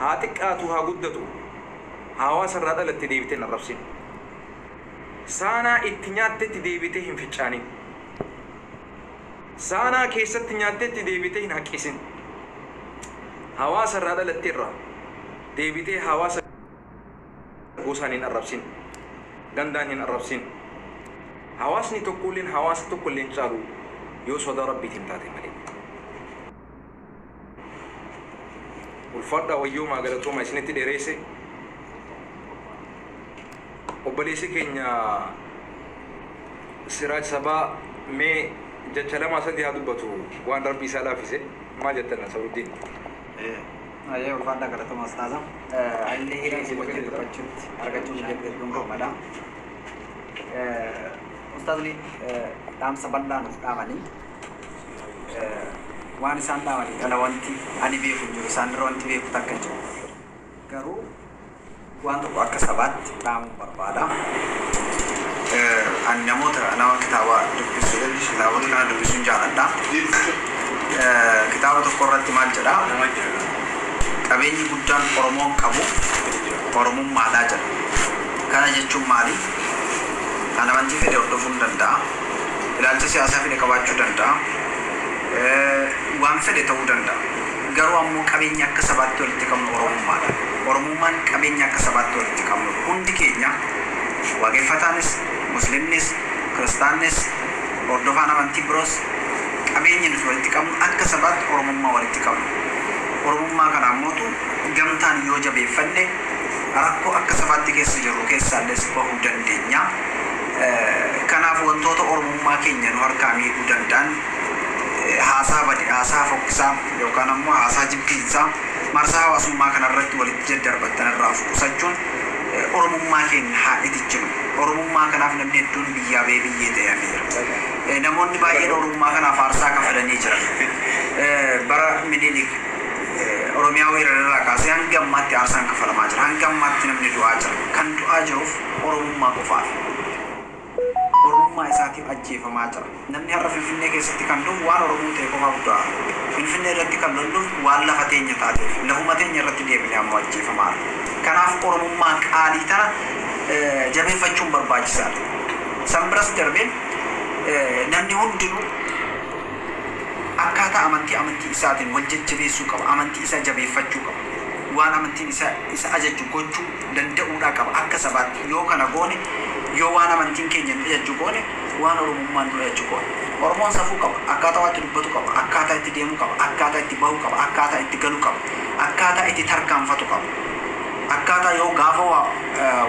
هاتك آتوها قدتو هواس الرادة لتديبتين الرفسين سانا اتنيات تديبتين في الشانين سانا كيست اتنيات تديبتين هكيسين هواس الرادة لتيرا ديبتين هواس قوسانين الرفسين غندانين الرفسين هواسني تقولين هواس تقولين شالو يوسود ربي تمتاتي ملي والفرد ويوم أقدرتو ما سنتي دريسي وبليسي كينيا سراج سبا مي جتلا ما سدي هادو بتو وان ربي سالا فيسه ما جتنا سرودين أيه والفرد أقدرتو ما استازم اللي هي سبتي بتشوت أرجعتو جد دونكو ملا أستاذ لي دام سبلا نستعملي وأنا ساندامني أنا وانتي أنا بيكون جو ساندر وانتي بيكون تكجو كرو وانتو أك سبات دام بربادا أنا موتر أنا كتابة دبسون كتابة كنا دبسون جالن دا كتابة تقرأت مال جدا كابيني بدان أرمون كابو أرمون مادا جدا كنا جتشو مالي أنا وانتي في دورتفون دندا إلى سياسة في كواجو دندا وان فدي تو دندا غرو امو كابينيا كسبات ولتكم ورمومان كابينيا كسبات ولتكم كوندي كينيا واغي فتانس مسلمنس كريستانس اوردوفانا مانتي بروس كابينيا ولتكم اكسبات ورموما ولتكم ورموما كان اموتو غمتان يوجا بيفني راكو اكسبات كيس جرو كيسالس بهو دندنيا كناف وانتوتو ورموما كينيا نوركامي دندان haasaa badi haasaa fokkisa yookaan ammoo haasaa jibbiinsa marsaa hawaasummaa kanarratti walitti daddarbatan irraa fuusachuun oromummaa keenya haadhiti jiru oromummaa kanaaf namni hedduun biyyaa biyyee ta'aniiru namoonni baay'een oromummaa kanaaf aarsaa kafalanii jiran bara minilik oromiyaa weerararraa kaasee hanga ammaatti aarsaan kafalamaa jira hanga ammaatti namni du'aa jira kan du'aa jiruuf oromummaa qofaaf oromummaa isaatiif ajjeefamaa jira namni har'a finfinnee keessatti kan dhufu waan oromoo ta'e qofaaf du'a finfinnee irratti kan lolluuf waan lafa teenya taateef lafuma teenya irratti deebinee ammoo ajjeefamaa kanaaf oromummaa qaalii tana jabeeffachuun barbaachisaadha san biras darbeen namni hundinuu akkaataa amantii isaatiin wal jajjabeessuu qaba amantii isaa jabeeffachuu qaba waan amantiin isa ajaju gochuu danda'uudhaa qaba akka sabaatti yoo kana goone yoo waan amantiin keenya nu ajaju goone waan oromummaan nu ajaju goone oromoon safuu qaba akkaataa itti dubbatu qaba akkaataa itti deemuu qaba akkaataa itti bahuu qaba akkaataa itti galuu qaba akkaataa itti tarkaanfatu qaba akkaataa yoo gaafa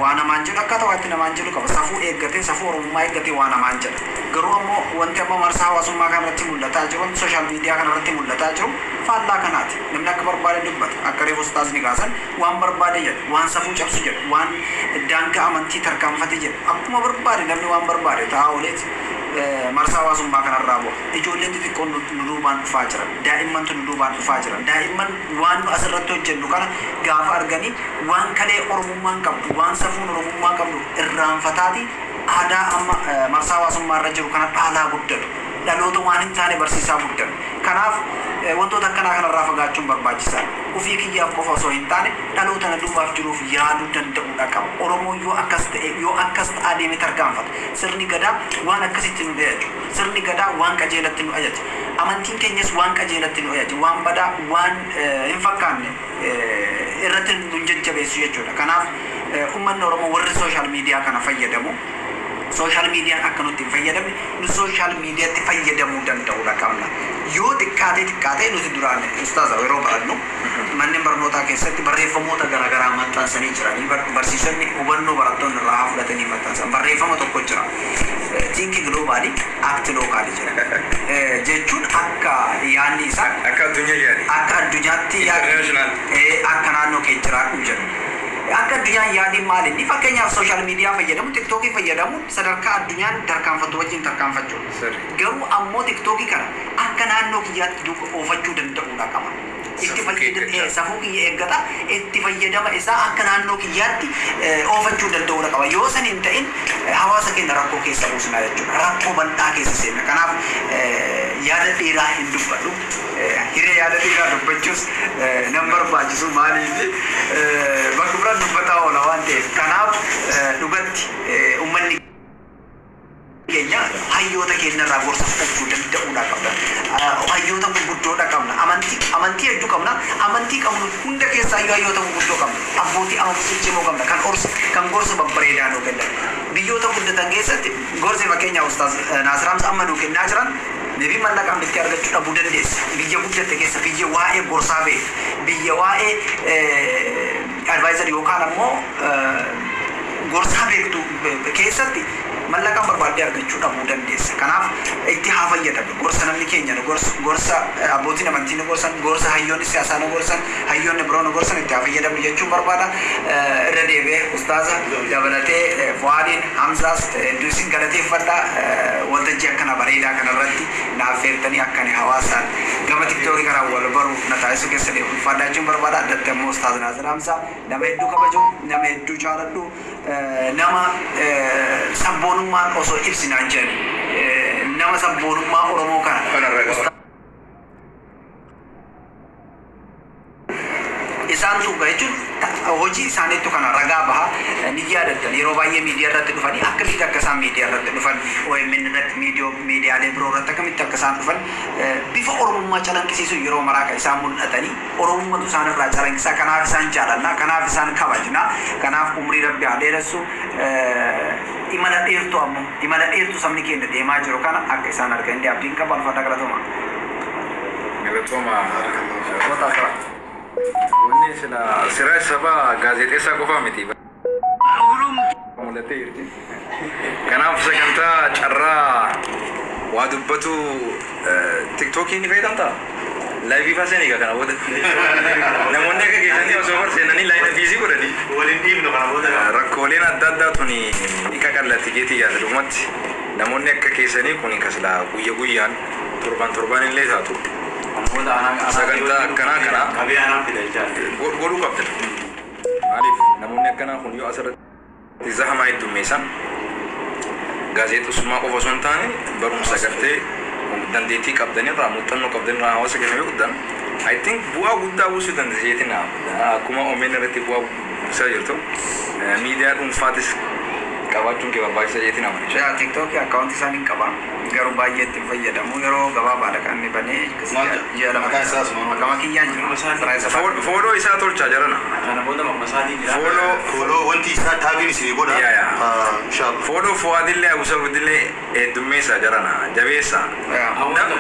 waan namaan jedhu akkaataa waan itti namaan jedhu qaba safuu eeggatee safuu oromummaa eeggatee waan namaan jedha garuu ammoo wanti amma marsaa hawaasummaa kanarratti mul'ataa jiru wanti sooshaal miidiyaa kanarratti mul'ataa jiru faallaa kanaati namni akka barbaade dubbata akka reefu ustaasni kaasan waan barbaade jedha waan safuu cabsu jedha waan daangaa amantii tarkaanfate jedha akkuma barbaade namni waan barbaade taa'aa ooleeti marsaa hawaasummaa kanarraa bu'a ijoolleen xixiqqoon nu duubaan dhufaa jiran daa'immantu nu duubaan dhufaa jiran daa'imman waan nu asirratti hojjennu kana gaafa arganii waan kalee oromummaan qabdu waan safuun oromummaa qabdu irraanfataati aadaa amma marsaa hawaasummaa irra jiru kana dhaalaa guddatu dhaloota waan hin taane barsiisaa guddatu kanaaf wantoota akkanaa kanarraa fagaachuun barbaachisaadha ofii kiyyaaf qofa osoo hin taane dhaloota na duubaaf jiruuf yaaduu danda'uudha qaba oromoon yoo akkas ta'e yoo akkas ta'aa deeme tarkaanfata sirni gadaa waan akkasitti nu ajaju sirni gadaa waan qajeelatti nu ajaju amantiin keenyas waan qajeelatti nu ajaju waan badaa waan hin fakkaanne irratti nu jajjabeessu jechuudha kanaaf ummanni oromoo warri sooshaal miidiyaa kana fayyadamu social media akka nuti fayyadamne nu social media ti fayyadamuu danda'uudha qabna yoo xiqqaate nuti duraan ustaaza yeroo barannu manneen barnootaa keessatti barreeffamoota garaagaraa maxxansanii jiranii barsiisonni hubannoo barattoonni irraa fudhatanii maxxansan barreeffama tokko jira think globally act locally jedha jechuun akka yaanni isaa akka addunyaatti akka naannoo kee jiraatu jedha akka addunyaa yaadin maali ni fakkeenyaaf sooshaal miidiyaa fayyadamu tiktookii fayyadamu sadarkaa addunyaan tarkaanfatu wajjin tarkaanfachuu garuu ammoo tiktookii kana akka naannoo kiyyaatti duuba oofachuu danda'uudha qaba itti safuu kiyya eeggata itti fayyadama isaa akka naannoo kiyyaatti oofachuu danda'uu qaba. Yoo san hin ta'in hawaasa keenya rakkoo keessa buusna jechuudha. Rakkoo bal'aa keessa seenna. Kanaaf yaada dheeraa hin dubbadhu. Hiree yaada dheeraa dubbachuus nan barbaachisu maaliif bakka biraan dubbataa oola waan ta'eef. Kanaaf dhugatti uummanni keenya hayyoota keenyarraa gorsa fudhachuu danda'uudha qabna. Hayyoota gurguddoodha qabna. Amantii hedduu qabna. Amantii qabnu hunda keessaa hayyoota gurguddoo qabna. Abbootii amantii cimoo qabna. Kan gorsa babbareedaa nuu kennan. Biyyoota guddatan keessatti gorsi fakkeenyaaf Ustaaz Naasir Hamza amma nuu kennaa jiran deebii mallaqaan bitti argachuu dhabuu dandeessa. Biyya guddatte keessa biyya waa'ee gorsaa beeku. Biyya waa'ee advaayizar yookaan ammoo gorsaa beektu keessatti mallaqaan barbaadee argachuu dhabuu dandeessa. Kanaaf itti haa fayyadamu. Gorsa namni keenya gorsa abbootiin amantii gorsan, gorsa hayyoonni siyaasaa gorsan, hayyoonni biroo gorsan itti haa fayyadamu jechuun barbaada. Irra deebi'ee Ustaaza dabalatee Fuwaadiin Hamzaas hedduu isin galateeffadha. Waltajjii akkana bareedaa kanarratti naaf feertanii akkani hawaasaan gama tiktoorii kanaan wal baruuf na taasisuu keessatti ulfaadhaa jechuun barbaada. Addatti ammoo Ustaaz Naasir Hamzaa nama hedduu kabaju, nama hedduu jaaladhu, nama sabboonummaan osoo ibsinaan jiran nama sabboonummaa Oromoo kana isaan tuuqa jechuun hojii isaaniitu kana ragaa baha ni yaadatan. Yeroo baay'ee miidiyaa irratti dhufanii akkamitti akka isaan miidiyaa irratti dhufan OMN irratti miidiyaalee biroo irratti akkamitti akka isaan dhufan bifa Oromummaa calanqisiisu yeroo maraaka isaan mul'atanii Oromummatu isaan irraa calanqisaa. Kanaaf isaan jaalannaa, kanaaf isaan kabajnaa, kanaaf umrii Rabbi haa dheeressu. Imala dheertuu ammoo imala dheertuu sabni keenya deemaa jiru kana akka isaan argan illee abdiin qaban fadha galatooma. Wanni sira saba gaazexeessaa qofaa miti. Mul'atee jirti. Kanaaf sagantaa carraa waa dubbatu tiktookii ni fayyadamtaa? Laayivii faasanii kana booda namoonni akka keessanii osoo barseenanii laayina fiizii godhanii waliin dhiibnu kana booda rakkooleen adda addaa tuni ni qaqallatti jeetii yaada dhumatti namoonni akka keessanii kun kaslaa guyyaan torban illee taatu sagantaa akkanaa kana godhuu qabdan. Maaliif namoonni akkanaa kun yoo asirratti zahamaa heddummeessan gaazexeessummaa qofa osoo hin taane barumsa gartee dandeettii qabdanirraa muuxannoo qabdanirraa hawaasa keenya yoo guddan I think bu'aa guddaa buusuu dandeesseetiin akkuma OMN irratti bu'aa buusaa jirtu miidiyaa dhuunfaatis qabaachuun kee barbaachisaa jeetiin amana. TikTok akkaawunti isaanii qaba garuu baay'ee itti fayyadamu yeroo gabaabaadha kan inni banee ji'a lama maqama kiyyaan jiru. Fooloo isaa tolchaa jirana. Fooloo wanti isaa taabiin isinii godha. Fooloo Fuwaadillee Abusabudillee heddummeessaa jirana jabeessaa.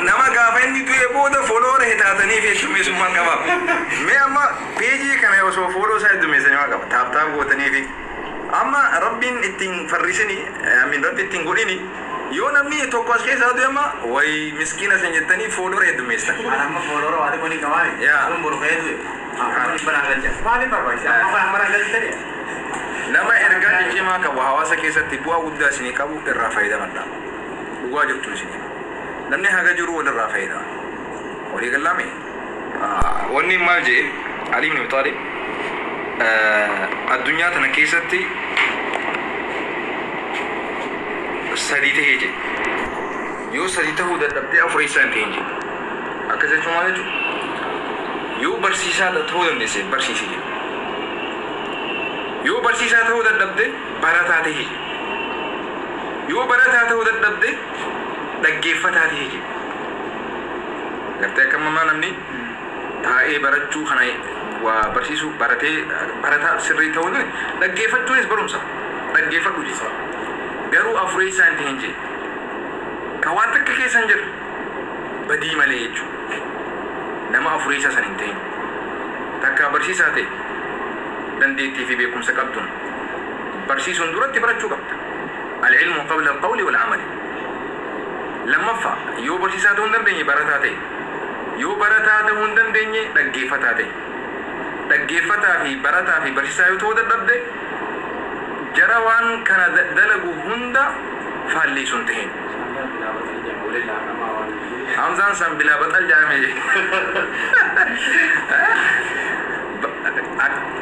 Nama gaafa inni du'e booda fooloo hitaatanii fi heddummeessummaan qaba. Mee amma peejii kana osoo fooloo isaa heddummeessanii waa qaba taaptaap gootanii fi amma rabbiin ittiin farrisini rabbi ittiin godhini yoo namni tokko as keessaa du'e amma way miskiina sen jettanii fooloo heddummeessan. Amma fooloo waati kun qabaani. Kun borfee du'e. Amma baraan galcha. Maaliif barbaachisa? Amma baraan galchitanii. Nama ergaa ciccimaa qabu hawaasa keessatti bu'aa guddaa isinii qabu irraa fayyadamadha. Dhugaa jirtu isinii. Namni haga jiru walirraa fayyadama. Walii gallaame. Wanni maal jee Ali ibn Abi Talib addunyaa tana keessatti sadii ta'ee jira. Yoo sadii ta'uu dadhabdee afurii isaan ta'een jira. Akkas jechuun maal jechuudha? Yoo barsiisaa ta'uu dandeesse barsiisee jira. Yoo barsiisaa ta'uu dadhabde barataa ta'ee jira. Yoo barataa ta'uu dadhabde dhaggeeffataa ta'ee jira. Gartee akka ammaa namni taa'ee barachuu kana waa barsiisuu barataa sirrii ta'uu dhaggeeffachuunis barumsa dhaggeeffadhu jisa. Garuu afurii isaan ta'een jira. Kan waan takka keessan jira badii malee jechuudha. Nama afurii isaa san hin ta'in takka barsiisaa ta'e dandeettii fi beekumsa qabduun barsiisuun duratti barachuu qabda. Al-ilmu qabla al-qawli wal-amali. Lammaffaa yoo barsiisaa ta'uu hin dandeenye barataa ta'e. Yoo barataa ta'uu hin dandeenye dhaggeeffataa ta'e. Dhaggeeffataa fi barataa fi barsiisaa yoo ta'uu dadhabde jara waan kana dalagu hunda faalleessuun ta'een. حمزة سن بلا بطل جامي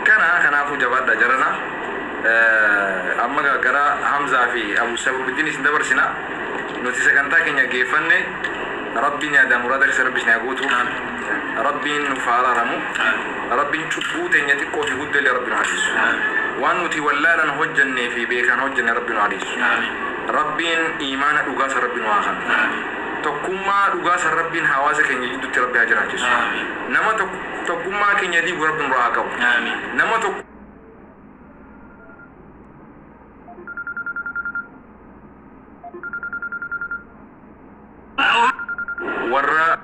كنا فو جواد جرنا أما كرا حمزة في أبو سبب الدين سندبر سنا نوتيسا كنتا كنيا جيفنة ربي نادى مرادك سربش ناقوتو ربي نفعل رمو ربي نشوفه تنيتي قوتي قد لرب العزيز وان نتي ولا لن هجني في بيكان هجني رب العزيز ربي إيمان أقاس رب واخن تقوما أقاس رب حواسك إن يجد ربي أجراجس نما تقوما كن يدي رب راكو نما ورا